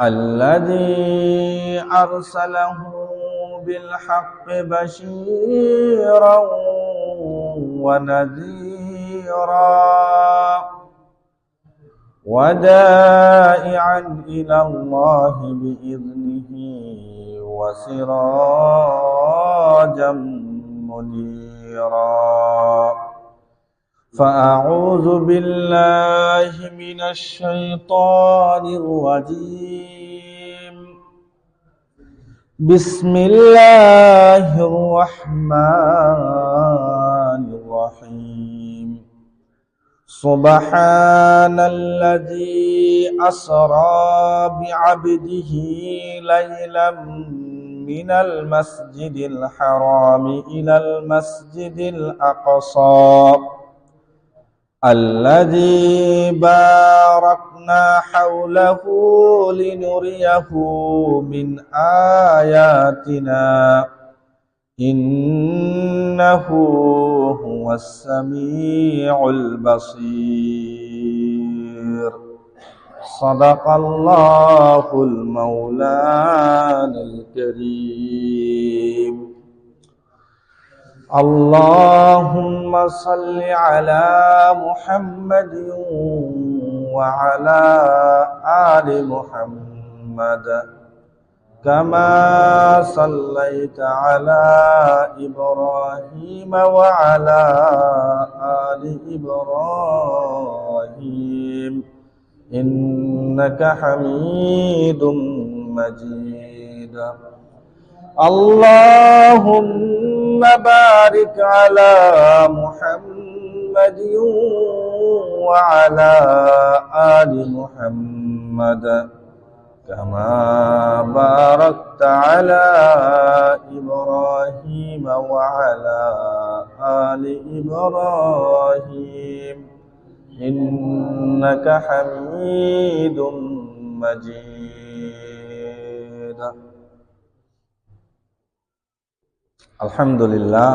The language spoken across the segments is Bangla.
الذي أرسله بالحق بشيرا ونذيرا ودائعا إلى الله بإذنه وسراجا منيرا فأعوذ بالله من الشيطان الرجيم بسم الله الرحمن الرحيم سبحان الذي أسرى بعبده ليلا من المسجد الحرام إلى المسجد الأقصى الذي باركنا حوله لنريه من آياتنا إنه هو السميع البصير صدق الله المولان الكريم اللهم صل على محمد وعلى آل محمد كما صليت على إبراهيم وعلى آل إبراهيم إنك حميد مجيد اللهم بارك على محمد وعلى آل محمد كما باركت على إبراهيم وعلى آل إبراهيم إنك حميد مجيد আলহামদুলিল্লাহ।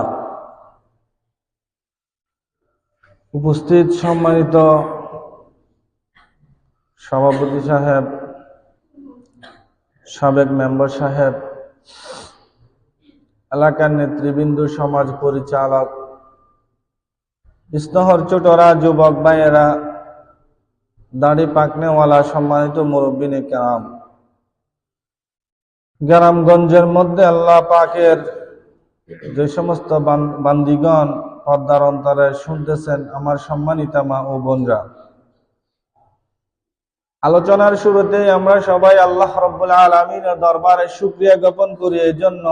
উপস্থিত সম্মানিত সভাপতি সাহেব, সাবেক মেম্বার সাহেব, এলাকার নেতৃবৃন্দ, সমাজ পরিচালক, স্নেহর ছোটরা, যুবক ভাইয়েরা, দাড়ি পাকনেওয়ালা সম্মানিত মুরব্বিনে কেরাম, গ্রামগঞ্জের মধ্যে আল্লাহ পাকের যে সমস্ত বান্দিগণ পর্দার অন্তরে শুনতেছেন, আমার সম্মানিতা মা ও বোনরা, আলোচনার শুরুতে আমরা সবাই আল্লাহ রাব্বুল আলামিনের দরবারে শুকরিয়া জ্ঞাপন করি এই জন্য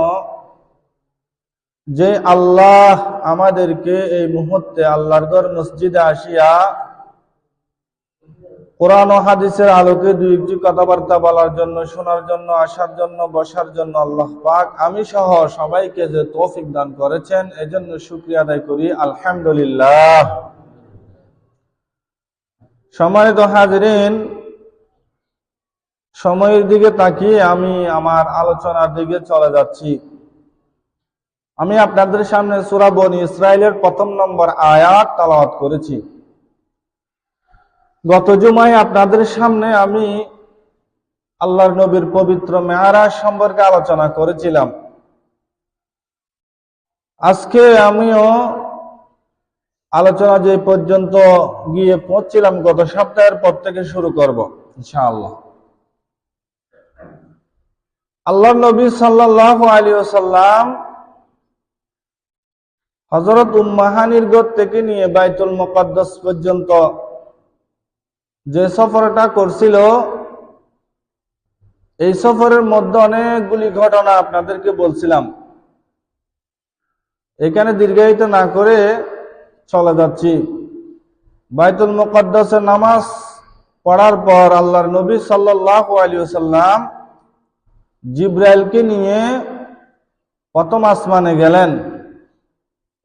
যে আল্লাহ আমাদেরকে এই মুহূর্তে আল্লাহর ঘর মসজিদে আসিয়া কোরআন ও হাদিসের আলোকে দুই একটি কথাবার্তা বলার জন্য, শোনার জন্য, আসার জন্য, বসার জন্য আল্লাহ পাক আমি সহ সবাইকে যে তৌফিক দান করেছেন এজন্য শুকরিয়া আদায় করি আলহামদুলিল্লাহ। সম্মানিত হাজিরিন, সময়ের দিকে তাকিয়ে আমি আমার আলোচনার দিকে চলে যাচ্ছি। আমি আপনাদের সামনে সূরা বনী ইসরাইলের 1 নম্বর আয়াত তেলাওয়াত করেছি। গত জুমায় আপনাদের সামনে আমি আল্লাহর নবীর পবিত্র মেরাজ সম্পর্কে আলোচনা করেছিলাম। আজকে আমিও আলোচনা যে পর্যন্ত গিয়ে পৌঁছছিলাম গত সপ্তাহের পর থেকে শুরু করব ইনশাআল্লাহ। আল্লাহর নবী সাল্লাল্লাহু আলাইহি ওয়াসাল্লাম হযরত উম্মাহানির ঘর থেকে নিয়ে বাইতুল মুকাদ্দাস পর্যন্ত যে সফরটা করছিল, এই সফরের মধ্যে অনেকগুলি ঘটনা আপনাদেরকে বলছিলাম। এখানে দীর্ঘায়িত না করে চলে যাচ্ছি। বাইতুল মুকাদ্দাসে নামাজ পড়ার পর আল্লাহর নবী সাল্লাল্লাহু আলাইহি ওয়াসাল্লাম জিবরাইলকে নিয়ে প্রথম আসমানে গেলেন।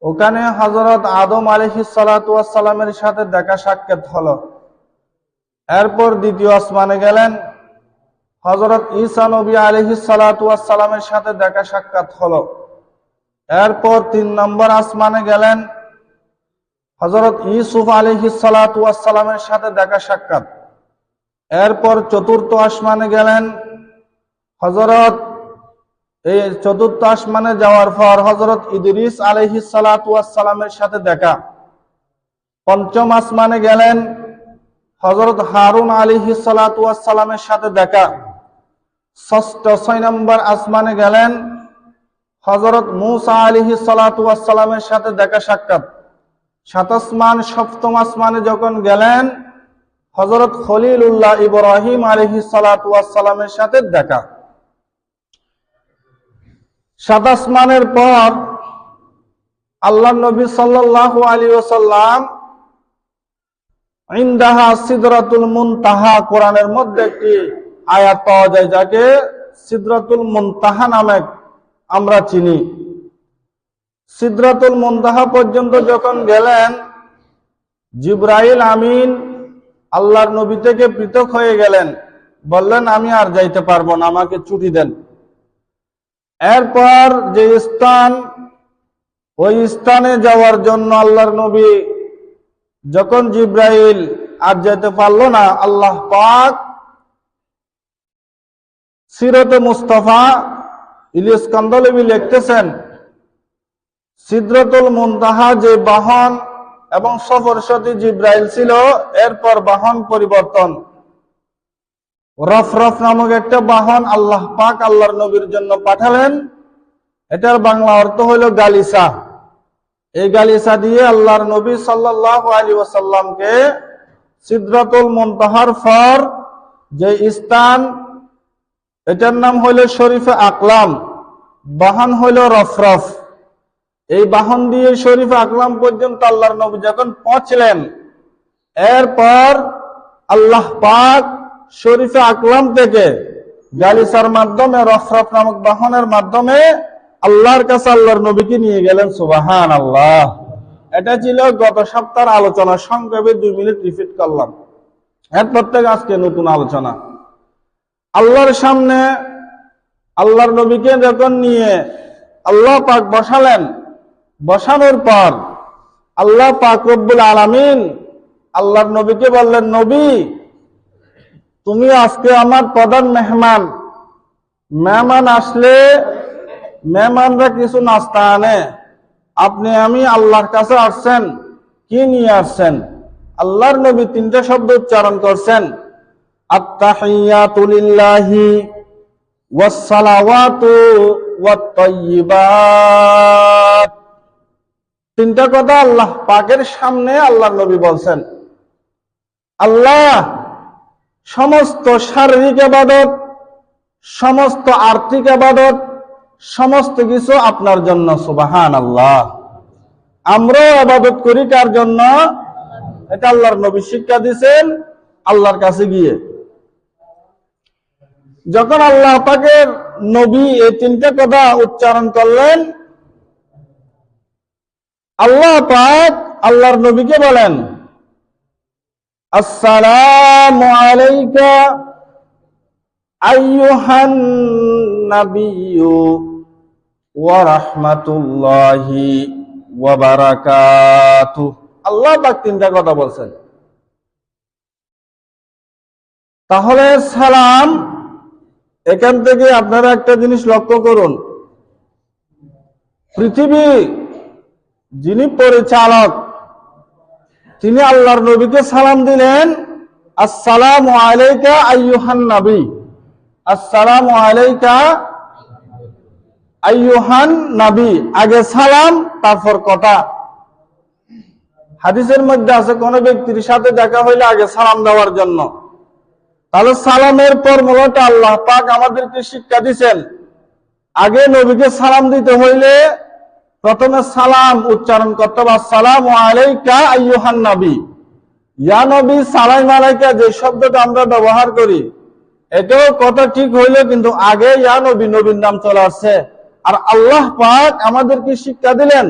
ওখানে হযরত আদম আলাইহিস সালাতু ওয়াস সালামের সাথে দেখা সাক্ষাৎ হলো। এরপর দ্বিতীয় আসমানে গেলেন, হযরত ঈসা নবী আলাইহিস সালাতু ওয়াস সালামের সাথে দেখা সাক্ষাৎ হলো। এরপর 3 নম্বর আসমানে গেলেন, হযরত ইউসুফ আলাইহিস সালাতু ওয়াস সালামের সাথে দেখা সাক্ষাৎ। এরপর চতুর্থ আসমানে গেলেন হযরত। এই চতুর্থ আসমানে যাওয়ার পর হযরত ইদ্রিস আলাইহিস সালাতু ওয়াস সালামের সাথে দেখা। পঞ্চম আসমানে গেলেন হযরত হারুন আলাইহিস সালাতু ওয়াস সালামের সাথে দেখা। ষষ্ঠ 6 নম্বর আসমানে গেলেন হযরত মূসা আলাইহিস সালাতু ওয়াস সালামের সাথে দেখা সাক্ষাৎ। সাত আসমান সপ্তম আসমানে যখন গেলেন হযরত খলিলুল্লাহ ইব্রাহিম আলাইহিস সালাতু ওয়াস সালামের সাথে দেখা। সাত আসমানের পর আল্লাহর নবী সাল্লাল্লাহু আলাইহি ওয়াসাল্লাম ইনদাহা সিদরাতুল মুনতাহা, কোরআনের মধ্যে একটি আয়াত পাওয়া যায় যাকে সিদরাতুল মুনতাহা নামে আমরা চিনি। সিদরাতুল মুনতাহা পর্যন্ত যখন গেলেন জিবরাইল আমিন আল্লাহর নবী থেকে পৃথক হয়ে গেলেন, বললেন আমি আর যাইতে পারবো না, আমাকে ছুটি দেন। এরপর যে স্থান, ওই স্থানে যাওয়ার জন্য আল্লাহর নবী যখন জিবরাইল আর যেতে পারলো না, আল্লাহ পাক সিরতে মুস্তাফা ইলিয়াস কান্দলবি লিখতেছেন সিদরাতুল মুনতাহা যে বাহন এবং সফরসাথী জিবরাইল ছিল, এরপর বাহন পরিবর্তন। রফরফ নামক একটা বাহন আল্লাহ পাক আল্লাহর নবীর জন্য পাঠালেন। এটার বাংলা অর্থ হলো গালিসা। এই গালিসা দিয়ে আল্লাহর নবী সাল্লাল্লাহু আলাইহি ওয়াসাল্লামকে সিদরাতুল মুনতাহার পর যে স্থান, এটার নাম হলো শরীফে আকলাম, বাহন হলো রফরফ। এই বাহন দিয়ে শরীফে আকলাম পর্যন্ত আল্লাহর নবী যখন পৌঁছলেন, এরপর আল্লাহ পাক শরীফে আকলাম থেকে গালিসার মাধ্যমে রফরফ নামক বাহনের মাধ্যমে আল্লাহর কাছে আল্লাহর নবীকে নিয়ে গেলেন। সুবহানাল্লাহ। এটা ছিল গত সপ্তাহের আলোচনা, সংক্ষেপে 2 মিনিট রিপিট করলাম। এরপর থেকে আজকে নতুন আলোচনা। আল্লাহর সামনে আল্লাহর নবীকে যখন নিয়ে আল্লাহ পাক বসালেন, বসানোর পর আল্লাহ পাক রব্বুল আলামিন আল্লাহর নবীকে বললেন, নবী তুমি আজকে আমার প্রধান মেহমান। মেহমান আসলে মেহমানরা কিছু নাস্তা আনে, আপনি আমি আল্লাহর কাছে আসছেন, কি নিয়ে আসছেন? আল্লাহর নবী 3টা শব্দ উচ্চারণ করছেন, আত-তাহিয়াতু লিল্লাহি ওয়াস-সালাওয়াতু ওয়াত-তাইয়্যিবাত। 3টা কথা আল্লাহ পাকের সামনে আল্লাহর নবী বলছেন। আল্লাহ সমস্ত শারীরিক ইবাদত, সমস্ত আর্থিক ইবাদত, সমস্ত কিছু আপনার জন্য। সুবহানাল্লাহ। আমরাও ইবাদত করি কার জন্য? এটা আল্লাহর নবী শিক্ষা দিয়েছেন আল্লাহর কাছে গিয়ে। যখন আল্লাহ পাকের নবী এই 3টা কথা উচ্চারণ করলেন, আল্লাহ পাক আল্লাহর নবীকে বলেন, আসসালামু আলাইকা আইয়ুহান নাবিয়্যু ওয়া রাহমাতুল্লাহি ওয়া বারাকাতুহু। আল্লাহ পাক 3টা কথা বলছেন। তাহলে সালাম, এখান থেকে আপনারা একটা জিনিস লক্ষ্য করুন, পৃথিবী যিনি পরিচালক তিনি আল্লাহর নবীকে সালাম দিলেন, আসসালামু আলাইকা আইয়ুহান নবী। আসসালামু আলাইকা আইয়ুহান নবী, আগে সালাম তারপর কথা। হাদিসের মধ্যে আছে কোন ব্যক্তির সাথে দেখা হইলে আগে সালাম দেওয়ার জন্য। তাহলে সালামের ফর্মুলাটা আল্লাহ পাক আমাদেরকে শিক্ষা দিয়েছেন। আগে নবীকে সালাম দিতে হইলে প্রথমে সালাম উচ্চারণ করতে হবে, আসসালামু আলাইকা আইয়ুহান নবী। ইয়া নবী, সালাম আলাইকা যে শব্দটা আমরা ব্যবহার করি, এটাও কথা ঠিক হইলে কিন্তু আগে ইয়া নবী, নবীর নাম চলে আসছে। আর আল্লাহ পাক আমাদেরকে শিক্ষা দিলেন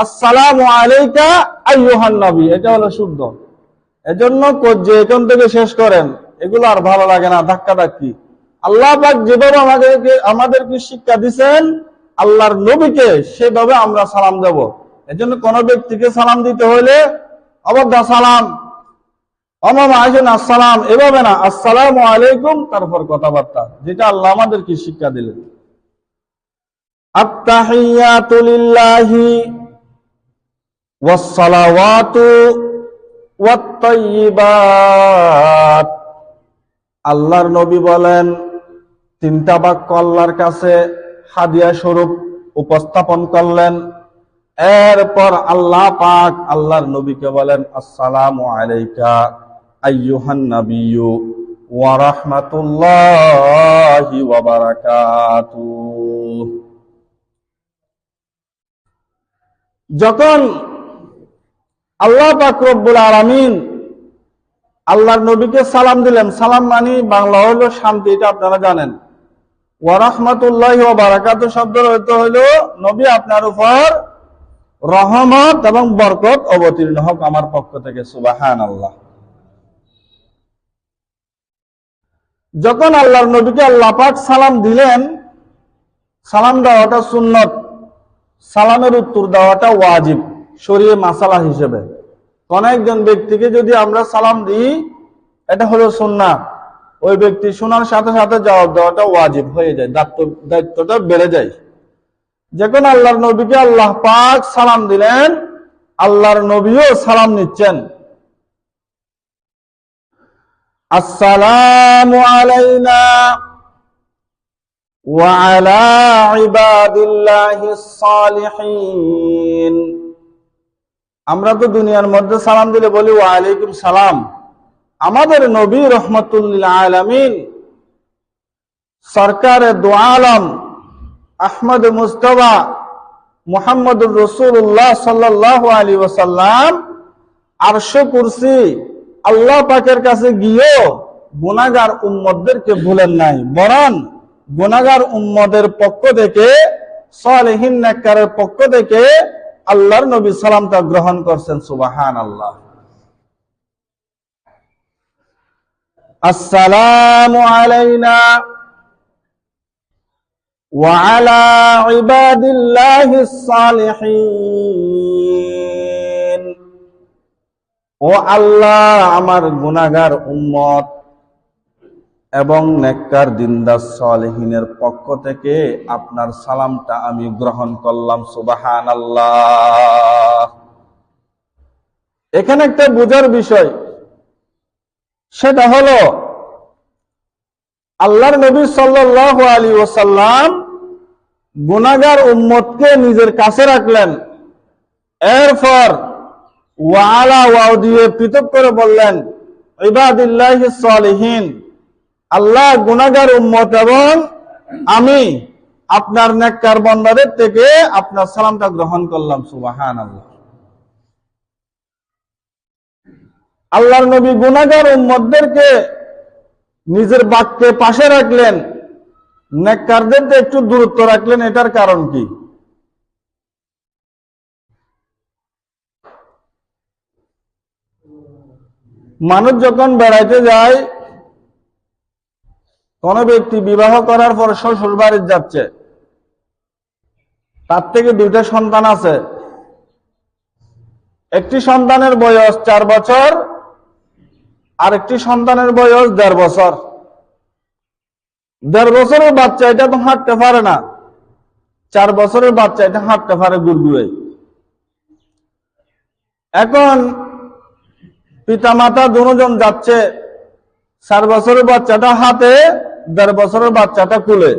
আসসালামু আলাইকা আইয়ুহান নবী, এটা হলো শুদ্ধ। এজন্য যে এখান থেকে শেষ করেন, এগুলো আর ভালো লাগে না, ধাক্কা ধাক্কি। আল্লাহ পাক যেভাবে আমাদেরকে শিক্ষা দিচ্ছেন আল্লাহর নবীকে, সেভাবে আমরা সালাম দেব। এজন্য কোন ব্যক্তিকে সালাম দিতে হইলে অবদ্ধ সালাম, মামা আসেন আসসালাম, এভাবে না, আসসালামু আলাইকুম, তারপর কথাবার্তা, যেটা আল্লাহ আমাদেরকে শিক্ষা দিলেন। আত্তাহিয়াতু লিল্লাহি ওয়াস সালাওয়াতু ওয়াত তাইয়্যিবাত। আল্লাহর নবী বলেন, তিনটা বাক্য আল্লাহর কাছে হাদিয়া স্বরূপ উপস্থাপন করলেন। এরপর আল্লাহ পাক আল্লাহর নবীকে বলেন, আসসালামু আলাইকা আইয়ুহান নাবিয়্যু ওয়া রাহমাতুল্লাহি ওয়া বারাকাতুহু। যখন আল্লাহ পাক রব্বুল আলামিন আল্লাহর নবীকে সালাম দিলেন, সালাম মানে বাংলা হলো শান্তি, এটা আপনারা জানেন। ওয়া রাহমাতুল্লাহি ওয়া বারাকাতুহু শব্দের অর্থ হলো, নবী আপনার উপর রহমত এবং বরকত অবতীর্ণ হোক আমার পক্ষ থেকে, সুবহানাল্লাহ। যখন আল্লাহর নবীকে আল্লাহ পাক সালাম দিলেন, সালাম দেওয়াটা সুন্নত, সালামের উত্তর দেওয়াটা ওয়াজিব শরীয়ত মাসালা হিসেবে। কোন একজন ব্যক্তিকে যদি আমরা সালাম দিই, এটা হলো সুন্নাহ, ওই ব্যক্তি শোনার সাথে সাথে জবাব দেওয়াটা ওয়াজিব হয়ে যায়, দায়িত্বটা বেড়ে যায়। যখন আল্লাহর নবীকে আল্লাহ পাক সালাম দিলেন, আল্লাহর নবীও সালাম নিচ্ছেন। আসসালামু আলাইনা ওয়া আলা ইবাদিল্লাহিস সালিহিন। আমরা তো দুনিয়ার মধ্যে সালাম দিলে বলি ওয়া আলাইকুম সালাম। আমাদের নবী রহমাতুল লিল আলামিন সরকারে দু আলম আহমদ মুস্তাফা মুহাম্মদুর রাসূলুল্লাহ সাল্লাল্লাহু আলাইহি ওয়াসাল্লাম আরশ কুরসি আল্লাহ পাকের কাছে গিয়েও গুনাহগার উম্মতদেরকে ভুলেন নাই, বরং গুনাহগার উম্মতের পক্ষ থেকে, সালেহিন নেককারের পক্ষ থেকে আল্লাহর নবী সালামটা গ্রহণ করছেন, সুবহানাল্লাহ। আসসালামু আলাইনা ওয়া আলা ইবাদিল্লাহিস সালিহিন। ও আল্লাহ, আমার গুনাহগার উম্মত এবং নেককার দিনদার সালেহিনের পক্ষ থেকে আপনার সালামটা আমি গ্রহণ করলাম, সুবহানাল্লাহ। এখানে একটা বোঝার বিষয়, সেটা হলো আল্লাহর নবী সাল্লাল্লাহু আলাইহি ওয়াসাল্লাম গুনাহগার উম্মতকে নিজের কাছে রাখলেন, এরপর ওয়ালা ওয়াও দিয়ে পৃথক করে বললেন ইবাদিল্লাহিস সালিহিন। আল্লাহ, গুনাহগার উম্মত এবং আমি আপনার নেককার বান্দাদের থেকে আপনার সালামটা গ্রহণ করলাম, সুবহানাল্লাহ। আল্লাহর নবী গুনাহগার উম্মতদেরকে নিজের বাক্যে পাশে রাখলেন, নেককারদের একটু দূরত্ব রাখলেন, এটার কারণ কি? মানুষ যখন বেড়াইতে যায়, কোন ব্যক্তি বিবাহ করার পর শ্বশুর বাড়ি যাচ্ছে, তার থেকে দুইটা সন্তান আছে, একটি সন্তানের বয়স 4 বছর আর একটি সন্তানের বয়স 1.5 বছর। 1.5 বছরের বাচ্চা এটা তো হাঁটতে পারে না, 4 বছরের বাচ্চা এটা হাঁটতে পারে গুড়গুড়ে। এখন পিতা মাতা দুজন যাচ্ছে, 4 বছরের বাচ্চাটা হাতে, 1.5 বছরের বাচ্চাটা কুলে।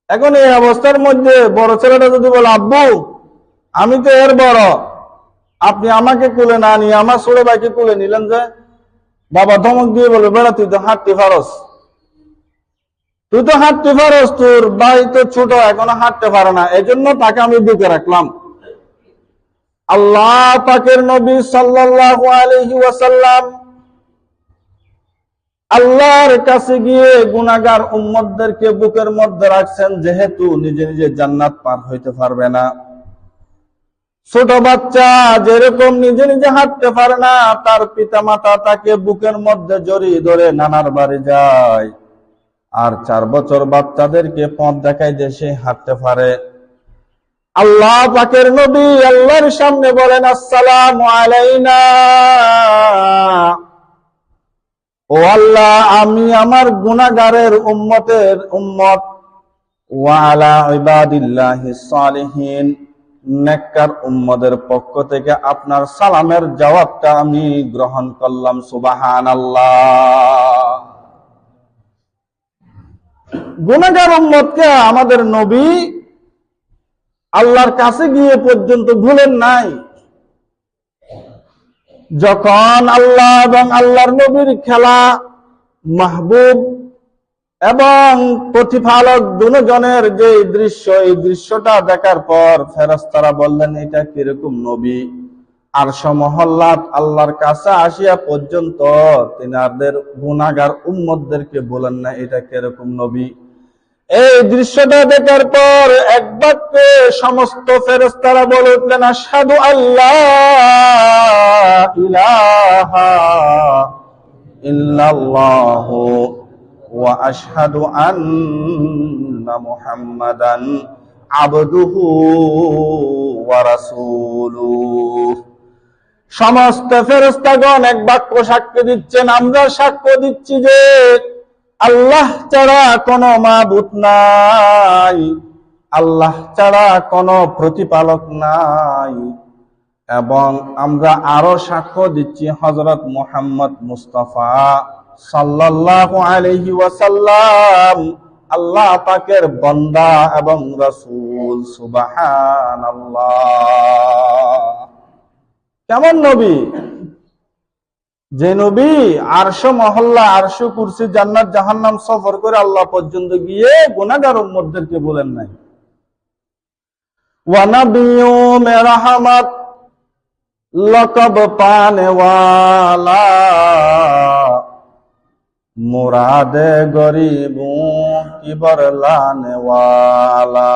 এখন এই অবস্থার মধ্যে বড় ছেলেটা যদি বলে, আব্বু আমি তো এর বড়, আপনি আমাকে কুলে না নিয়ে আমার ছোট ভাইকে কুলে নিলেন যে? বাবা ধমক দিয়ে বলে, বেড়া তুই তো হাঁটতে পারস, তোর ভাই তো ছোট, এখনো হাঁটতে পারে না, এই জন্য তাকে আমি বুকে রাখলাম। আল্লাহ পাকের নবী সাল্লাল্লাহু আলাইহি ওয়াসাল্লাম আল্লাহর কাছে গিয়ে গুনাহগার উম্মতদেরকে বুকের মধ্যে রাখছেন, যেহেতু নিজে নিজে জান্নাত পার হইতে পারবে না। ছোট বাচ্চা যেরকম নিজে নিজে হাঁটতে পারে না, তার পিতা মাতা তাকে বুকের মধ্যে জড়িয়ে ধরে নানার বাড়ি যায়, আর 4 বছর বাচ্চাদেরকে পথ দেখায় যে সে হাঁটতে পারে। আল্লাহ পাকের নবী আল্লাহর সামনে বলেন, আসসালামু আলাইনা ও আল্লাহ, আমি আমার গুনাহগারের উম্মতের উম্মত, ওয়া আলা ইবাদিল্লাহিস সালিহিন, নেককার উম্মতের পক্ষ থেকে আপনার সালামের জবাবটা আমি গ্রহণ করলাম। সুবহানাল্লাহ। গুনাহগার উম্মতকে আমাদের নবী আল্লাহর কাছে গিয়ে পর্যন্ত ভুলেন নাই। যখন আল্লাহ এবং আল্লাহর নবীর খেলা, মাহবুব এবং প্রতিপালক দুজনের যে দৃশ্য, এই দৃশ্যটা দেখার পর ফেরেশতারা বললেন, এটা কিরকম নবী? আরশ মহল্লাত আল্লাহর কাছে আসিয়া পর্যন্ত তিনাদের গুনাহগার উম্মতদেরকে বলেন না, এটা কিরকম নবী? এই দৃশ্যটা দেখার পর এক বাক্যে সমস্ত ফেরেশতারা বলে উঠলেন, আশহাদু আল্লাহ ইলাহা ইল্লাল্লাহু ওয়া আশহাদু আন্না মুহাম্মাদান আবদুহু ওয়া রাসূলুহু। সমস্ত ফেরেশতাগণ এক বাক্য সাক্ষ্য দিচ্ছেন, আমরা সাক্ষ্য দিচ্ছি যে আল্লাহ ছাড়া কোনো মাবুদ নাই, আল্লাহ ছাড়া কোনো প্রতিপালক নাই, এবং আমরা আরো সাক্ষ্য দিচ্ছি হযরত মুহাম্মদ মুস্তাফা সাল্লাল্লাহু আলাইহি ওয়াসাল্লাম আল্লাহ পাকের বান্দা এবং রাসূল। সুবহানাল্লাহ। কেমন নবী? যে নবী আরশ মহল্লা, আরশ কুরসি, জান্নাত জাহান্নাম সফর করে আল্লাহ পর্যন্ত গিয়ে গুনাহগার উম্মতদেরকে বলেন নাই। ওয়া নাবিয়্যু রাহমাত লকব পানে ওয়ালা, মুরাদে গরিবু কি বরলানে ওয়ালা,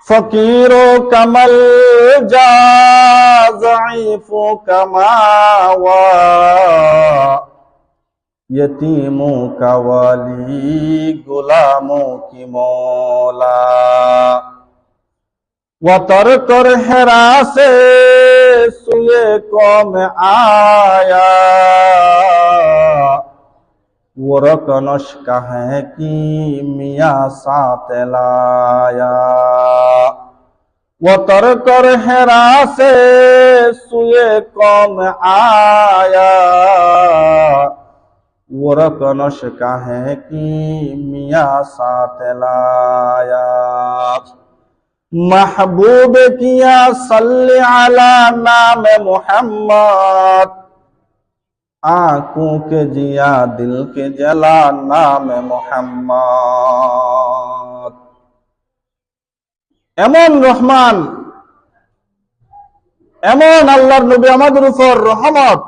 ফকিরো কামাল যা ज़ईफ़ो कमा वा, यतीमों का वाली गुलामों की मौला, वतर कर हेरा से सुए कौम आया, वो रकनश का है कि मियाँ साथ लाया, वो तर कर हेरा से सुए कौम आया, वो रकनश का है कि मियाँ साथ लाया, महबूब किया सल्ली अला नाम मुहम्मद, आंखों के जिया दिल के जला नाम मुहम्मद। এমন রহমান, এমন আল্লাহর নবী আমাদের উপর রহমত,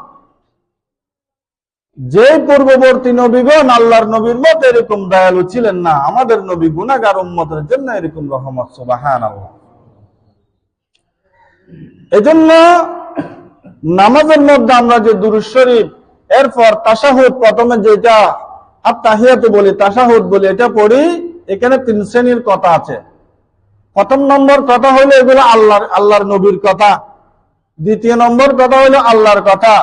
যে পূর্ববর্তী নবীগণ আল্লাহর নবীর মত এরকম দয়ালু ছিলেন না। আমাদের নবী গুনাহগার উম্মতের জন্য এরকম রহমত। সুবহানাল্লাহ। এজন্য নামাজের মধ্যে আমরা যে দুরূদ শরীফ, এরপর তাশাহুদ, প্রথমে যেটা আত-তাহিয়াতু বলি, তাশাহুদ বলি, এটা পড়ি। এখানে 3 শ্রেণীর কথা আছে। প্রথম নম্বর কথা হলো এগুলো আল্লাহর নবীর কথা, দ্বিতীয় নম্বর কথা হলো আল্লাহর কথা,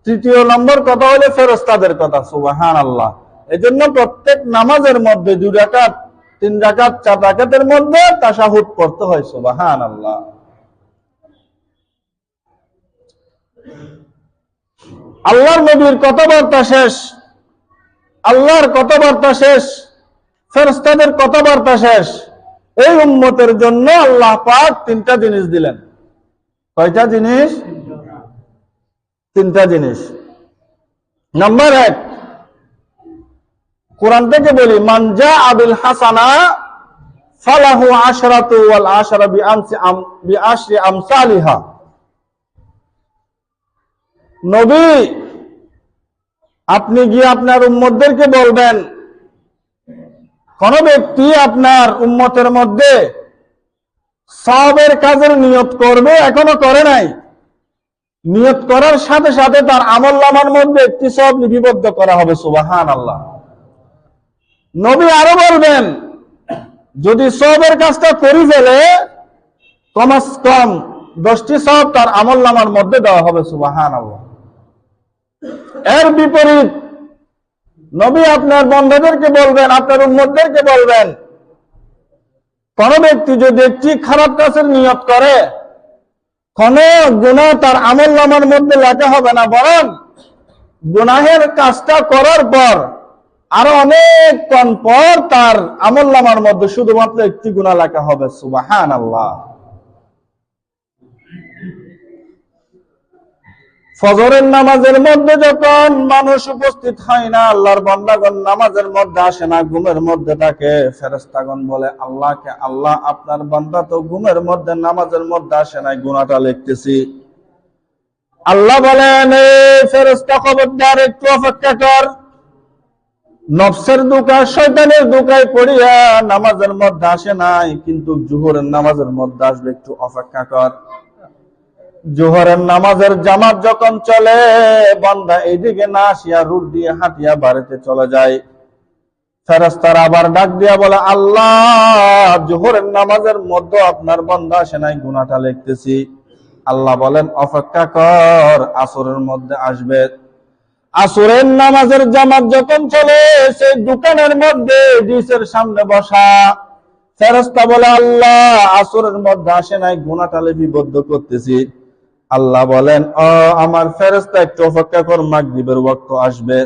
তৃতীয় নম্বর কথা হলো ফেরেশতাদের কথা। সুবহানাল্লাহ। এজন্য প্রত্যেক নামাজের মধ্যে 2 রাকাত, 3 রাকাত, 4 রাকাতের মধ্যে তাশাহুদ পড়তে হয়। সুবহানাল্লাহ। আল্লাহর নবীর কথাবার্তা শেষ, আল্লাহর কথাবার্তা শেষ, ফেরেশতাদের কথাবার্তা শেষ। এই উম্মতের জন্য আল্লাহ পাক 3টা জিনিস দিলেন। কয়টা জিনিস? 3টা জিনিস। নাম্বার 1, কোরআন থেকে বলি, মান জাআ বিল হাসানা ফালাহু আশরাতু ওয়াল আশরা বিআশরি আমসালিহা। নবী, আপনি গিয়ে আপনার উম্মতদেরকে বলবেন, কোন ব্যক্তি আপনার উম্মতের মধ্যে সওয়াবের কাজের নিয়ত করবে, এখনো করে নাই, নিয়ত করার সাথে সাথে তার আমলনামার মধ্যে একটি সওয়াব লিপিবদ্ধ করা হবে। সুবহানাল্লাহ। নবী আরো বলবেন, যদি সওয়াবের কাজটা করে ফেলে, কমস কম 10টি সওয়াব তার আমলনামার মধ্যে দেওয়া হবে। সুবহানাল্লাহ। এর বিপরীত নবী আপনার বান্দাদেরকে বলবেন, আপনার উম্মতদেরকে বলবেন, কোন ব্যক্তি যদি একটি খারাপ কাজের নিয়ত করে, কোন গুনাহ তার আমলনামার মধ্যে লেখা হবে না, বরং গুনাহের কাজটা করার পর আরো অনেকক্ষণ পর তার আমলনামার মধ্যে শুধুমাত্র একটি গুনাহ লেখা হবে। সুবহানাল্লাহ। ফজরের নামাজের মধ্যে যখন মানুষ উপস্থিত হয় না, আল্লাহর বান্দাগণ নামাজের মধ্যে আসে না, ঘুমের মধ্যে থাকে, ফেরেশতাগণ বলে আল্লাহকে, আল্লাহ আপনার বান্দা তো ঘুমের মধ্যে নামাজের মধ্যে আসে নাই, গুনাহটা লিখতেছি। আল্লাহ বলেন, এই ফেরেশতা খবরদার, একটু অপেক্ষা কর। নফসের দুকা, শয়তানের দুকায় পড়িয়া নামাজের মধ্যে আসে নাই, কিন্তু জোহরের নামাজের মধ্যে আসবে, একটু অপেক্ষা কর। জোহরের নামাজের জামাত যখন চলে, বান্দা এইদিকে না আসিয়া রুট দিয়ে হাঁটিয়া বাড়িতে চলে যায়। ফেরেশতারা আবার ডাক দিয়া বলে, আল্লাহ জোহরের নামাজের মধ্যে আপনার বান্দা আসে নাই, গুনাহটা লিখতেছি। আল্লাহ বলেন অপেক্ষা কর, আসরের মধ্যে আসবে। আসরের নামাজের জামাত যখন চলে, সেই দোকানের মধ্যে ডিসের সামনে বসা ফেরেশতা বলে, আল্লাহ আসরের মধ্যে আসে নাই, গুনাহটা লিপিবদ্ধ করতেছি। আল্লাহ বলেন, আমার ফেরেশতা একটু অপেক্ষা কর, মাগরিবের ওয়াক্ত আসবে।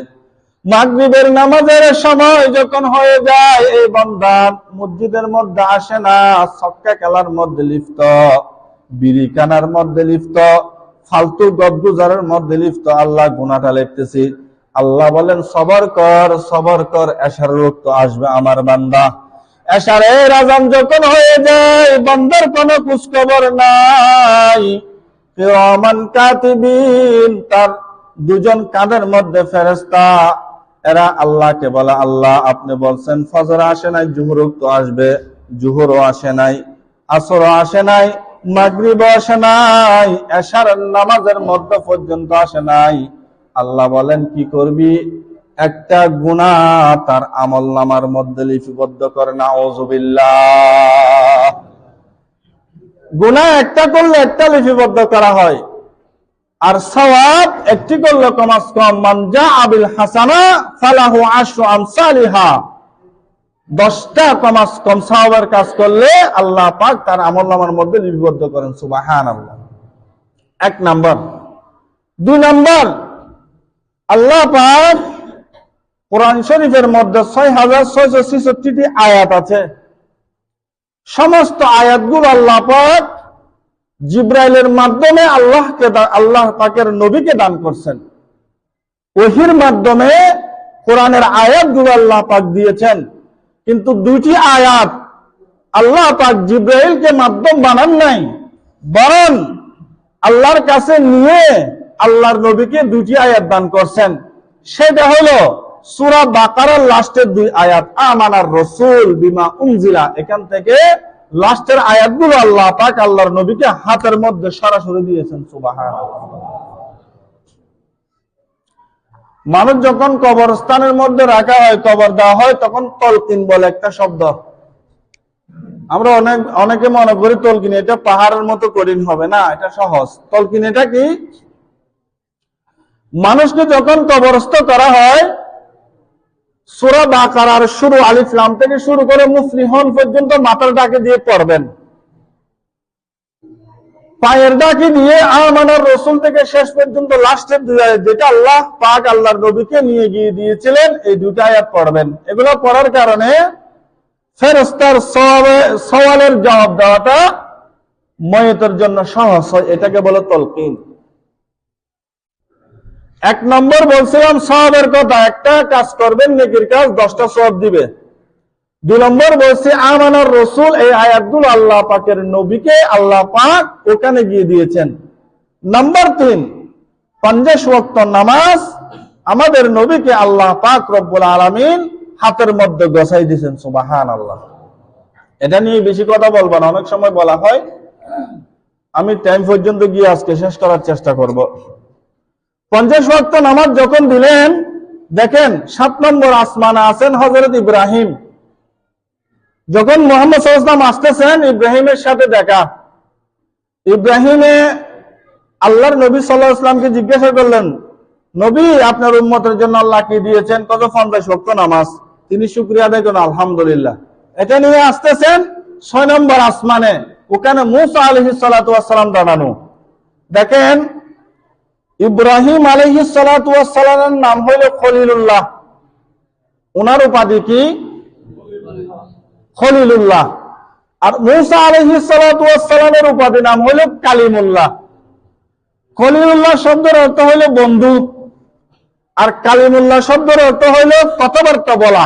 মাগরিবের নামাজের সময় যখন হয়ে যায়, এই বান্দা মসজিদের মধ্যে আসে না, ছক্কা খেলার মধ্যে লিপ্ত, বিড়ি কানার মধ্যে লিপ্ত, ফালতু গদগুজারের মধ্যে লিপ্ত। আল্লাহ গুনাহটা লিখতেছি। আল্লাহ বলেন সবর কর, সবর কর, এশারের ওয়াক্ত আসবে আমার বান্দা। এশারের আযান যখন হয়ে যায়, বান্দার কোনো খোঁজখবর নাই। কিরামান কাতিবিন, তার দুজন কাঁধের মধ্যে ফেরেশতা, এরা আল্লাহকে বলে, আল্লাহ আপনি বলছেন ফজর আসে নাই, জোহর তো আসবে, জোহরও আসে নাই, আসরও আসে নাই, মাগরিবও আসে নাই, এশার নামাজের মধ্যে পর্যন্ত আসে নাই। আল্লাহ বলেন কি করবি? একটা গুনাহ তার আমলনামার মধ্যে লিপিবদ্ধ করে। নাউযুবিল্লাহ। গুনাহ একটা করলে একটা লিপিবদ্ধ করা হয়, আর সওয়াব একটি করলে কমাস কম, মান জাআ বিল হাসানা ফালাহু আশরু আমসালিহা, 10টা কমাস কম সওয়াবের কাজ করলে আল্লাহ পাক তার আমলনামার মধ্যে লিপিবদ্ধ করেন। সুবহানাল্লাহ। এক নাম্বার। 2 নাম্বার, আল্লাহ পাক কোরআন শরীফের মধ্যে 6666টি আয়াত আছে। সমস্ত আয়াতগুলো আল্লাহ পাক জিব্রাইলের মাধ্যমে আল্লাহ পাকের নবীকে দান করছেন। ওহীর মাধ্যমে কোরআনের আয়াতগুলো আল্লাহ পাক দিয়েছেন, কিন্তু 2টি আয়াত আল্লাহ পাক জিব্রাইলকে মাধ্যম বানান নাই, বরং আল্লাহর কাছে নিয়ে আল্লাহর নবীকে 2টি আয়াত দান করছেন। সেটা হলো সূরা বাকারার লাস্টের 2 আয়াত, আমানার রাসূল বিমা উনজিলা, এখান থেকে লাস্টের আয়াতগুলো আল্লাহ পাক আল্লাহর নবীকে হাতের মধ্যে সরাসরি দিয়েছেন। সুবহানাল্লাহ। মানুষ যখন কবরস্থানের মধ্যে রাখা হয়, কবর দেওয়া হয়, তখন তলকিন বলে একটা শব্দ। আমরা অনেকে মনে করি তলকিন এটা পাহাড়ের মতো কঠিন হবে, না, এটা সহজ। তলকিন এটা কি? মানুষকে যখন কবরস্থ করা হয়, সূরা বাকারার শুরু আলিফ লাম থেকে শুরু করে মুফলিহুন পর্যন্ত মাথার ডাকে দিয়ে পড়বেন, পায়ের ডাকে দিয়ে আমানার রাসূল থেকে শেষ পর্যন্ত লাস্টের 2 আয়াত, যেটা আল্লাহ পাক আল্লাহর নবীকে নিয়ে গিয়ে দিয়েছিলেন, এই 2টা আয়াত পড়বেন। এগুলো পড়ার কারণে ফেরেশতার সওয়ালের জবাব দেওয়াটা ময়তের জন্য সহজ হয়, এটাকে বলে তলকিন। 1 নম্বর বলছিলাম সওয়াবের কথা, একটা কাজ করবেন নেকির কাজ, 10টা সওয়াব দিবে। 2 নম্বর বলছি আমানার রাসূল, এই আয়াতগুলো আল্লাহ পাকের নবীকে আল্লাহ পাক ওখানে গিয়ে দিয়েছেন। নাম্বার 3, 50 ওয়াক্ত নামাজ আমাদের নবীকে আল্লাহ পাক রব্বুল আলামিন হাতের মধ্যে গোছাই দিয়েছেন। সুবহানাল্লাহ। এটা নিয়ে বেশি কথা বলবো না, অনেক সময় বলা হয়, আমি টাইম পর্যন্ত গিয়ে আজকে শেষ করার চেষ্টা করব। 50 ওয়াক্ত নামাজ যখন দিলেন, দেখেন 7 নম্বর আসমানে আছেন হযরত ইব্রাহিম। যখন মুহাম্মদ সাল্লাল্লাহু আলাইহি ওয়াসাল্লাম আসতেছেন, ইব্রাহিমের সাথে দেখা। ইব্রাহিমে আল্লাহর নবী সাল্লাল্লাহু আলাইহি ওয়াসাল্লামকে জিজ্ঞাসা করলেন, নবী আপনার উম্মতের জন্য আল্লাহ কি দিয়েছেন? কত 50 ওয়াক্ত নামাজ। তিনি শুকরিয়া আদায় করেন আলহামদুলিল্লাহ। এটা নিয়ে আসতেছেন 6 নম্বর আসমানে, ওখানে মুসা আলাইহিস সালাতু ওয়াস সালাম দাঁড়ানো। দেখেন ইব্রাহিম আলাইহিস সালাতু ওয়াস সালামের নাম হলো খলিলুল্লাহ, ওনার উপাধি কি? খলিলুল্লাহ। আর মুসা আলাইহিস সালাতু ওয়াস সালামের উপাধি নাম হলো কালিমুল্লাহ। খলিলুল্লাহ শব্দের অর্থ হলো বন্ধু, আর কালিমুল্লাহ শব্দের অর্থ হলো কথাবার্তা বলা।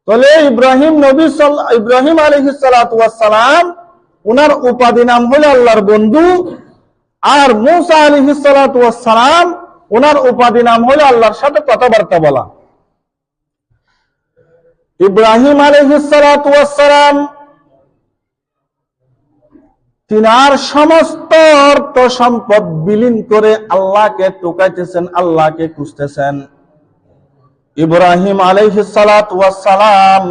তাহলে ইব্রাহিম আলাইহিস সালাতু ওয়াস সালাম ওনার উপাধি নাম হলো আল্লাহর বন্ধু, আর মুসা আলাইহিস সালাতু ওয়াস সালাম ওনার উপাধি নাম হলো আল্লাহর সাথে কথাবার্তা বলা। ইব্রাহিম আলাইহিস সালাতু ওয়াস সালাম তিনার সমস্ত অর্থ সম্পদ বিলীন করে আল্লাহকে টোকাইতেছেন, আল্লাহকে খুঁজতেছেন। ইব্রাহিম আলাইহিস সালাতু ওয়াস সালাম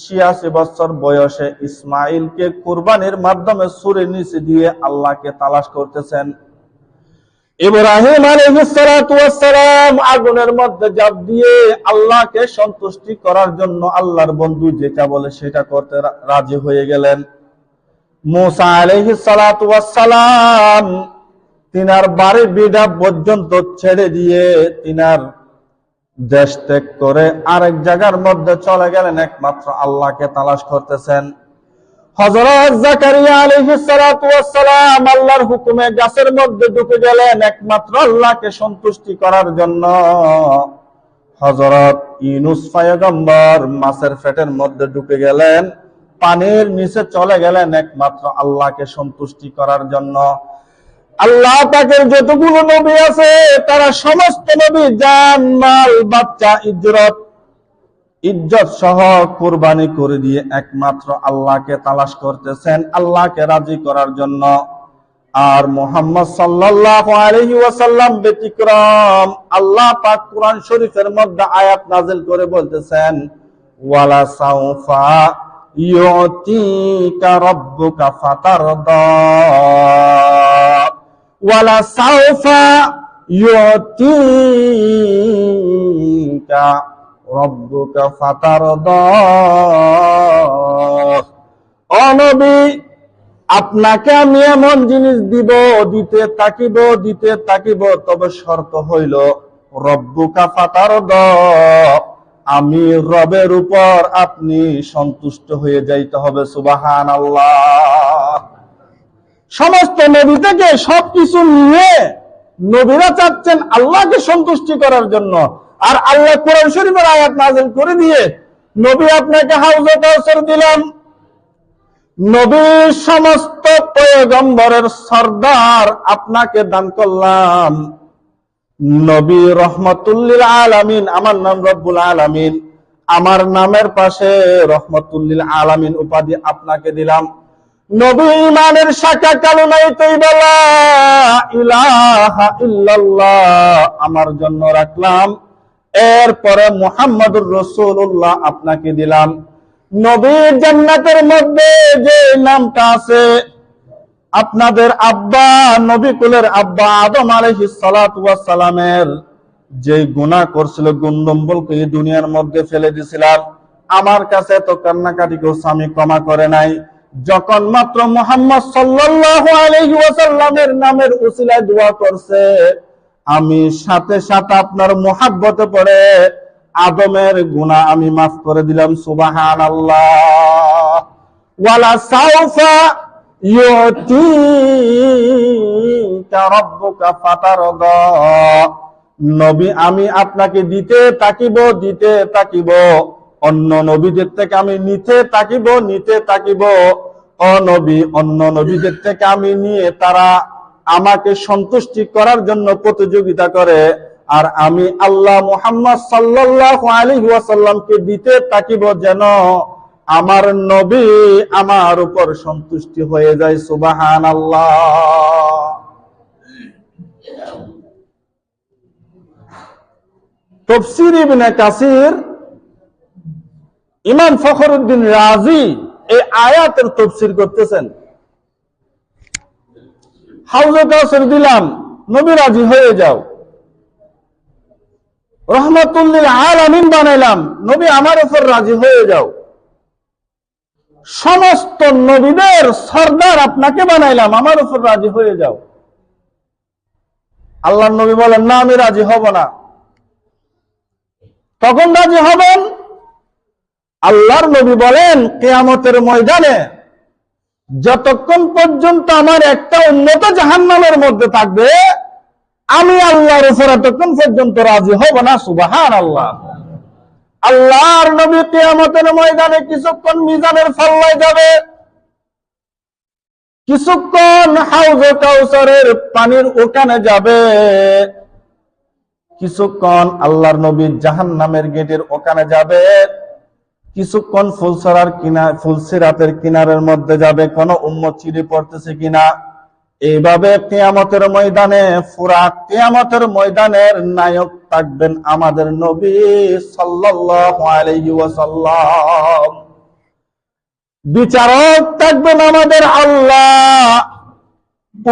86 বছর বয়সে ইসমাইলকে কুরবানির মাধ্যমে ছুরির নিচে দিয়ে আল্লাহকে তালাশ করতেছেন। ইব্রাহিম আলাইহিস সালাতু ওয়াস সালাম আগুনের মধ্যে ঝাঁপ দিয়ে আল্লাহকে সন্তুষ্টি করার জন্য আল্লাহর বন্ধু যেটা বলে সেটা করতে রাজি হয়ে গেলেন। মুসা আলাইহিস সালাতু ওয়াস সালাম তিনার বাড়ি বিড়া পর্যন্ত ছেড়ে দিয়ে তিনার দেশ ত্যাগ করে আরেক জায়গার মধ্যে চলে গেলেন, একমাত্র আল্লাহকে তালাশ করতেছেন। হযরত জাকারিয়া আলাইহিস সালাতু ওয়াস সালাম আল্লাহর হুকুমে গাছের মধ্যে ঢুকে গেলেন একমাত্র আল্লাহকে সন্তুষ্টি করার জন্য। হযরত ইউনূস পয়গম্বর মাছের পেটের মধ্যে ঢুকে গেলেন, পানির নিচে চলে গেলেন একমাত্র আল্লাহকে সন্তুষ্টি করার জন্য। আল্লাহ পাকের যতগুলো নবী আছে তারা সমস্ত নবী জান মাল বাচ্চা ইজ্জত সহ কুরবানি করে দিয়ে একমাত্র আল্লাহকে তালাশ করতেছেন, আল্লাহকে রাজি করার জন্য। আর মুহাম্মদ সাল্লাল্লাহু আলাইহি ওয়াসাল্লাম ব্যতিক্রম। আল্লাহ পাক কুরআন শরীফের মধ্যে আয়াত নাযিল করে বলতেছেন, ওয়ালা সাউফা ইউতিকা রাব্বুকা ফাতারদা, ওয়ালা সাউফা ইউতিকা রাব্বুকা ফাতারদা। ও নবী, আপনাকে আমি এমন জিনিস দিব, দিতে তাকিব, তবে শর্ত হইল রব্বুকা ফাতারদা, আমি রবের উপর আপনি সন্তুষ্ট হয়ে যাইতে হবে। সুবহানাল্লাহ। সমস্ত নবী থেকে সবকিছু নিয়ে নবীরা চাচ্ছেন আল্লাহকে সন্তুষ্টি করার জন্য। আর আল্লাহ কোরআন শরীফের আয়াত নাযিল করে দিয়ে, নবী আপনাকে হাউজে কাউসার দিলাম, নবী সমস্ত পয়গম্বরের সরদার আপনাকে দান করলাম, নবী রহমাতুল্লিল আলামিন, আমার নাম রব্বুল আলামিন, আমার নামের পাশে রহমাতুল্লিল আলামিন উপাধি আপনাকে দিলাম। নবী ইমানের শাখা কালিমায়ে তাইয়্যিবা লা ইলাহা ইল্লাল্লাহ আমার জন্য রাখলাম। এরপরে মুহাম্মাদুর রাসূলুল্লাহ আপনাকে দিলাম। নবীর জান্নাতের মধ্যে যে নামটা আছে, আপনাদের আব্বা, নবী কুলের আব্বা আদম আলাইহিস সালাতু ওয়াস সালামের যে গুনাহ করছিল, গুণডম্বলকে এই দুনিয়ার মধ্যে ফেলে দিয়েছিলাম, আমার কাছে তো কান্নাকাটি করছে, আমি ক্ষমা করে নাই। যখন মাত্র মুহাম্মদ সাল্লাল্লাহু আলাইহি ওয়াসাল্লামের নামের উসিলায় দোয়া করছে, আমি সাথে সাথে আপনার মুহাব্বতে পড়ে আদমের গুনাহ আমি মাফ করে দিলাম। সুবহানাল্লাহ। ওয়ালা সাউফা ইউতিকা রাব্বুকা ফাতারদা, নবী আমি আপনাকে দিতে তাকিব, অন্য নবীদের থেকে আমি নিতে তাকিব। ও নবী, অন্য নবীদের থেকে আমি নিয়ে তারা আমাকে সন্তুষ্টি করার জন্য প্রতিযোগিতা করে, আর আমি আল্লাহ মুহাম্মদ সাল্লাল্লাহু আলাইহি ওয়াসাল্লামকে দিতে তাকিব যেন আমার নবী আমার উপর সন্তুষ্টি হয়ে যায়। সুবহানাল্লাহ। তাফসীর ইবনে কাসির ইমাম ফখরুদ্দিন রাজি এই আয়াতের তাফসীর করতেছেন। হাউজে কাউসার দিলাম, নবী রাজি হয়ে যাও। রহমাতুল লিল আলামিন বানাইলাম, নবী আমার উপর রাজি হয়ে যাও। সমস্ত নবীদের সরদার আপনাকে বানাইলাম, আমার উপর রাজি হয়ে যাও। আল্লাহর নবী বলেন, না আমি রাজি হব না। তখন রাজি হবেন? আল্লাহর নবী বলেন, কিয়ামতের ময়দানে যতক্ষণ পর্যন্ত আমার একটা উম্মত জাহান্নামের মধ্যে থাকবে, আমি আল্লাহর উপর এতক্ষণ পর্যন্ত রাজি হব না। সুবহানাল্লাহ। আল্লাহর নবী কিয়ামতের ময়দানে কিছুক্ষণ মিজানের পাল্লায় যাবে, কিছুক্ষণ হাউজে কাউসারের পানির ওখানে যাবে, কিছুক্ষণ আল্লাহর নবী জাহান্নামের গেটের ওখানে যাবে, কিছুক্ষণ ফুলসিরাতের কিনারের মধ্যে যাবে, কোন উম্মত চিড়ে পড়তেছে কিনা। এইভাবে কিয়ামতের ময়দানে, পুরা কিয়ামতের ময়দানের নায়ক থাকবেন আমাদের নবী সাল্লাল্লাহু আলাইহি ওয়াসাল্লাম। বিচারক থাকবেন আমাদের আল্লাহ,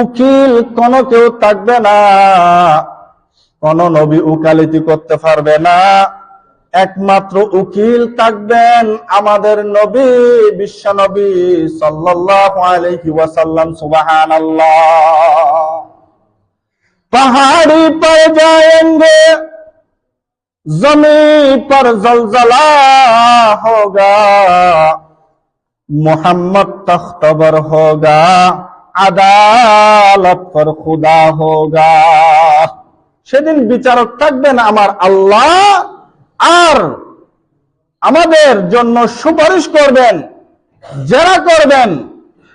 উকিল কোন কেউ থাকবে না, কোন নবী উকালতি করতে পারবে না। একমাত্র উকিল থাকবেন আমাদের নবী, বিশ্ব নবী সাল্লাল্লাহু আলাইহি ওয়াসাল্লাম। সুবহানাল্লাহ। पहाड़ी पर जाएंगे, जमीन पर जलजला होगा, मोहम्मद तख्तबर होगा, আদালত पर खुदा होगा। সেদিন বিচারক থাকবেন আমার আল্লাহ, আর আমাদের জন্য সুপারিশ করবেন, যারা করবেন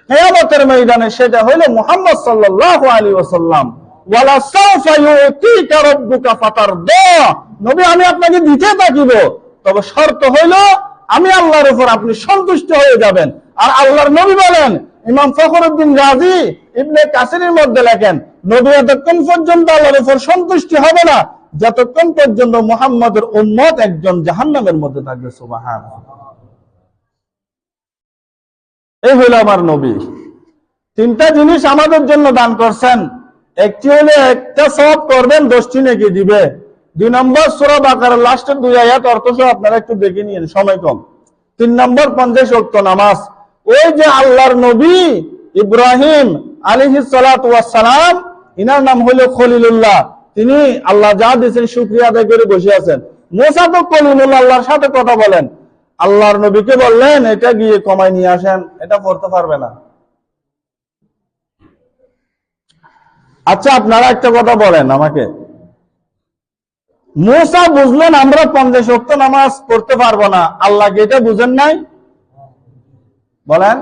কিয়ামতের ময়দানে, সেটা হইল মুহাম্মদ সাল্লাল্লাহু আলাইহি ওয়াসাল্লাম। ওয়ালা সাওফা ইউতিকা রাব্বুকা ফাতারদা, নবী আমি আপনাকে দিতে থাকিব, তবে শর্ত হইল আমি আল্লাহর উপর আপনি সন্তুষ্ট হয়ে যাবেন। আর আল্লাহর নবী বলেন, ইমাম ফখরুদ্দিন রাজি ইবনে কাসিরের মধ্যে লেখেন, নবী এতক্ষণ পর্যন্ত আল্লাহর উপর সন্তুষ্টি হবে না যতক্ষণ পর্যন্ত মুহাম্মদের উম্মত একজন জাহান্নামের মধ্যে থাকবে। সুবহানাল্লাহ। এই হইল আমার নবী। তিনটা জিনিস আমাদের জন্য দান করছেন। একটি হলে একটা সওয়াব করবেন, 10টি নেকি দিবে। 2 নম্বর সূরা বাকারার লাস্টের 2 আয়াত অর্থ সহ আপনারা একটু দেখে নিন, সময় কম। 3 নম্বর 50 ওয়াক্ত নামাজ। ওই যে আল্লাহর নবী ইব্রাহিম আলাইহিস সালাতু ওয়াস সালাম, ইনার নাম হলো খলিলুল্লাহ, তিনি আল্লাহ যা দিয়েছেন শুকরিয়া আদায় করে বসে আছেন। মুসা তো খলিলুল্লাহ, আল্লাহর সাথে কথা বলেন। আল্লাহর নবীকে বললেন, এটা গিয়ে কমায় নিয়ে আসেন, এটা পড়তে পারবে না। আচ্ছা আপনারা একটা কথা বলেন আমাকে, মুসা বুঝলেন আমরা 50 ওয়াক্ত নামাজ পড়তে পারবো না, আল্লাহ কি এটা বুঝেন নাই? বলেন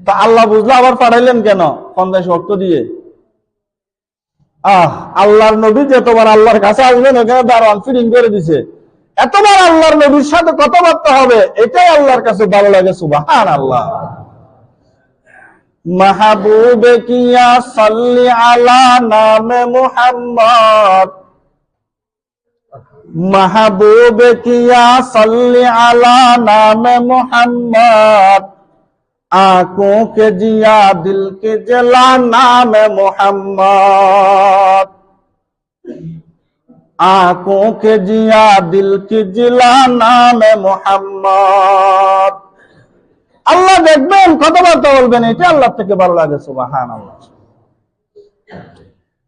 তা আল্লাহ বুঝলো আবার পাঠাইলেন কেন 50 ওয়াক্ত দিয়ে? আল্লাহর নবী যতবার আল্লাহর কাছে আসবেন ওখানে দারওয়ান ফিটিং করে দিছে, এতবার আল্লাহর নবীর সাথে কথাবার্তা হবে, এটাই আল্লাহর কাছে ভালো লাগে। সুবহানাল্লাহ। महबूब किया सल्ली अला नाम मुहम्मद, महबूब किया सल्ली अला नाम मुहम्मद, आंखों के जिया दिल के जला नाम मुहम्मद, आंखों के जिया दिल के जिला नाम मुहम्मद। আল্লাহ দেখবেন, কথাবার্তা বলবেন, এটা আল্লাহ থেকে ভালো লাগে। সুবহানাল্লাহ।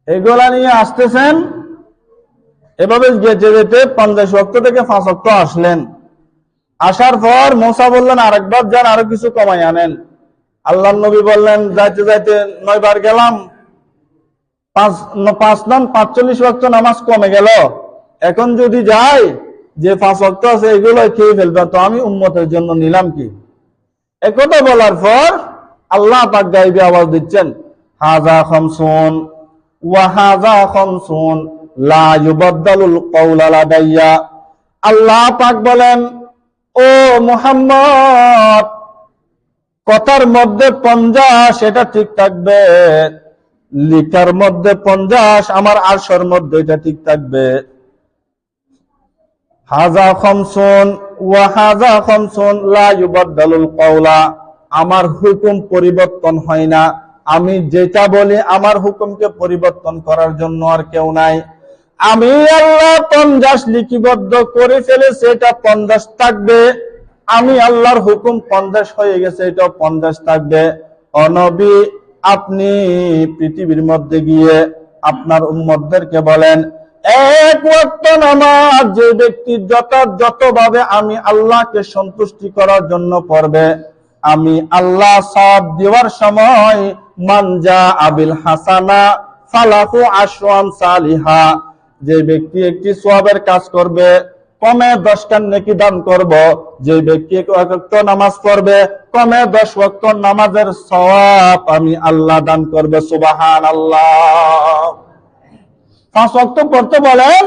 এগুলা নিয়ে আসতেছেন, এভাবে যেতে যেতে 50 ওয়াক্ত থেকে 5 ওয়াক্ত আসলেন। আসার পর মুসা বললেন, আরেকবার যান, আরো কিছু কমাই আনেন। আল্লাহর নবী বললেন, যাইতে যাইতে 9 বার গেলাম, 5 9 45 ওয়াক্ত নামাজ কমে গেল। এখন যদি যাই যে 5 ওয়াক্ত আছে এগুলো খেয়ে ফেলবে, তো আমি উম্মতের জন্য নিলাম কি? একথা বলার পর আল্লাহ পাক গায়বে আওয়াজ দিচ্ছেন, হাযা খামসুন ওয়া হাযা খামসুন লা ইউবাদদালুল কওলা লাদাইয়া। আল্লাহ পাক বলেন, ও মুহাম্মদ, কথার মধ্যে 50 এটা ঠিক থাকবে, লিখার মধ্যে 50, আমার আরশের মধ্যে এটা ঠিক থাকবে। হাযা খামসুন ওয়া হাযা খামসুন লা ইউবাদদালুল কওলা, আমার হুকুম পরিবর্তন হয় না, আমি যেটা বলি আমার হুকুমকে পরিবর্তন করার জন্য আর কেউ নাই। আমি আল্লাহ 50 লিপিবদ্ধ করে ফেলেছি, এটা 50 থাকবে। আমি আল্লাহর হুকুম 50 হয়ে গেছে, এটা 50 থাকবে। ও নবী, আপনি পৃথিবীর মধ্যে গিয়ে আপনার উম্মতদেরকে বলেন, এক ওয়াক্ত নামাজ যে ব্যক্তি যথাযথভাবে আমি আল্লাহকে সন্তুষ্টি করার জন্য পড়বে, আমি আল্লাহ সওয়াব দেওয়ার সময় মানজা আবিল হাসানা ফালাহু আশরু আমসালিহা, যে ব্যক্তি একটি সওয়াবের কাজ করবে কমে 10 টার নেকি দান করব। যে ব্যক্তি এক ওয়াক্ত নামাজ পড়বে কমে 10 ওয়াক্ত নামাজের সওয়াব আমি আল্লাহ দান করব। সুবহানাল্লাহ। 5 ওয়াক্ত পড়তে বলেন,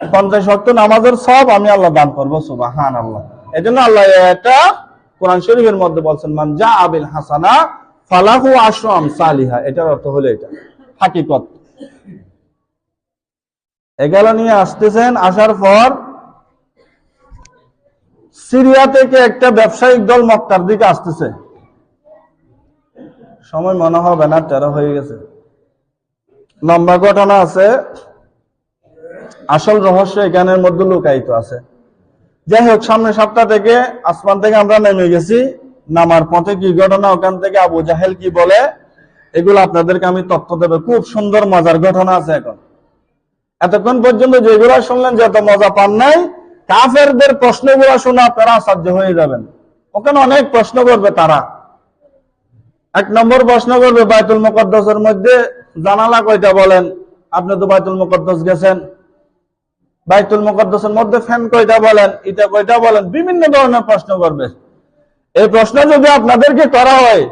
50 ওয়াক্ত নামাজের সওয়াব আমি আল্লাহ দান করব। সুবহানাল্লাহ। এজন্য আল্লাহ এটা কোরআন শরীফের মধ্যে বলছেন, মান জা আবিল হাসানা ফালাহু আশরু আমসালিহা। এটার অর্থ হলো এটা হাকিকত। এগুলো নিয়ে আসতেছেন। আসার পর সিরিয়া থেকে একটা ব্যবসায়িক দল মক্কার দিকে আসতেছে। সময় মনে হবে না, 13 হয়ে গেছে। লম্বা ঘটনা আছে, আসল রহস্য এখানের মধ্যে লুকায়িত আছে। যাই হোক, সামনের সপ্তাহ থেকে আসমান থেকে আমরা নেমে গেছি। নামার পথে কি ঘটনা, ওখান থেকে আবু জাহেল কি বলে, এগুলো আপনাদেরকে আমি তথ্য দেবো। খুব সুন্দর মজার ঘটনা আছে। এখন এতক্ষণ পর্যন্ত যেগুলো শুনলেন, যত মজা পান নাই, কাফেরদের প্রশ্নগুলো শুনে আপনারা আশ্চর্য হয়ে যাবেন। ওখানে অনেক প্রশ্ন করবে তারা। 1 নম্বর প্রশ্ন করবে, বাইতুল মুকদ্দাসের মধ্যে জানালা কয়টা বলেন? আপনি তো বাইতুল মুকদ্দাস গেছেন। বাইতুল মুকদ্দাসের মধ্যে ফ্যান কয়টা বলেন? এটা কয়টা বলেন? বিভিন্ন ধরনের প্রশ্ন করবে। এই প্রশ্ন যদি আপনাদেরকে করা হয়,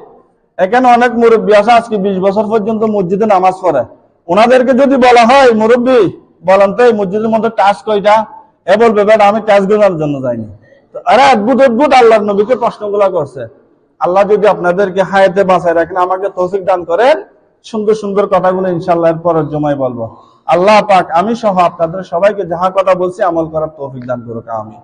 এখানে অনেক মুরব্বী আছে আজকে 20 বছর পর্যন্ত মসজিদে নামাজ পড়ে, ওনাদেরকে যদি বলা হয়, মুরব্বী বলেন তো এই মসজিদের মধ্যে টাচ কয়টা, এ বলবে বেটা আমি টাচ গোনার জন্য যাইনি। আরে অদ্ভুত অদ্ভুত আল্লাহর নবীকে প্রশ্নগুলা করছে। আল্লাহ যদি আপনাদেরকে হায়াতে বাঁচায় রাখেন, আমাকে তৌফিক দান করেন, সুন্দর সুন্দর কথাগুলো ইনশাআল্লাহ এর পরের জমায় বলবো। আল্লাহ পাক আমি সহ আপনাদের সবাইকে যাহা কথা বলছি আমল করার তৌফিক দান করুক। আমিন।